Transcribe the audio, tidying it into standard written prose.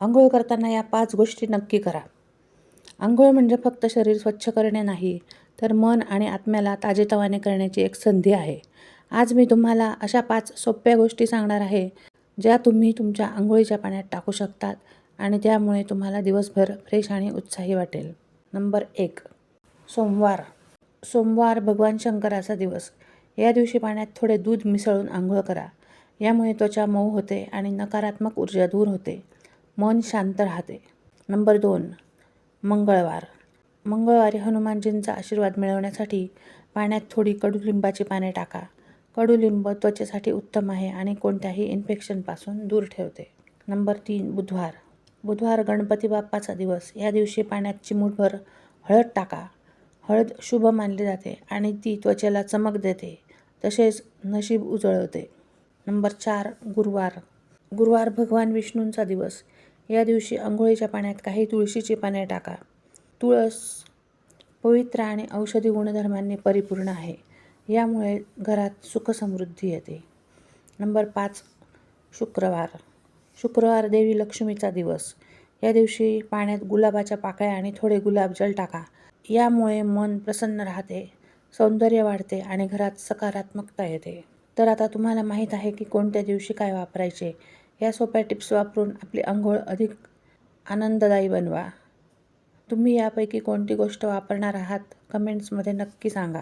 अंघोळ करताना या 5 गोष्टी नक्की करा. अंघोळ म्हणजे फक्त शरीर स्वच्छ करणे नाही, तर मन आणि आत्म्याला ताजेतवाने करण्याची एक संधी आहे. आज मी तुम्हाला अशा 5 सोप्या गोष्टी सांगणार आहे, ज्या तुम्ही तुमच्या अंघोळीच्या पाण्यात टाकू शकतात आणि त्यामुळे तुम्हाला दिवसभर फ्रेश आणि उत्साही वाटेल. नंबर 1. सोमवार. सोमवार भगवान शंकराचा दिवस. या दिवशी पाण्यात थोडे दूध मिसळून अंघोळ करा. यामुळे त्वचा मऊ होते आणि नकारात्मक ऊर्जा दूर होते. मन शांत राहते. नंबर 2. मंगळवार. मंगळवारी हनुमानजींचा आशीर्वाद मिळवण्यासाठी पाण्यात थोडी कडुलिंबाची पाने टाका. कडुलिंब त्वचेसाठी उत्तम आहे आणि कोणत्याही इन्फेक्शनपासून दूर ठेवते. नंबर 3. बुधवार. बुधवार गणपती बाप्पाचा दिवस. या दिवशी पाण्यात चिमूटभर हळद टाका. हळद शुभ मानली जाते आणि ती त्वचेला चमक देते, तसेच नशीब उजळवते. नंबर 4. गुरुवार. गुरुवार भगवान विष्णूंचा दिवस. या दिवशी अंघोळीच्या पाण्यात काही तुळशीची पाने टाका. तुळस पवित्र आणि औषधी गुणधर्मांनी परिपूर्ण आहे. यामुळे घरात सुखसमृद्धी येते. नंबर 5. शुक्रवार. शुक्रवार देवी लक्ष्मीचा दिवस. या दिवशी पाण्यात गुलाबाच्या पाकळ्या आणि थोडे गुलाबजल टाका. यामुळे मन प्रसन्न राहते, सौंदर्य वाढते आणि घरात सकारात्मकता येते. तर आता तुम्हाला माहीत आहे की कोणत्या दिवशी काय वापरायचे. या सोप्या टिप्स वापरून आपली अंघोळ अधिक आनंददायी बनवा. तुम्ही यापैकी कोणती गोष्ट वापरणार आहात? कमेंट्समध्ये नक्की सांगा.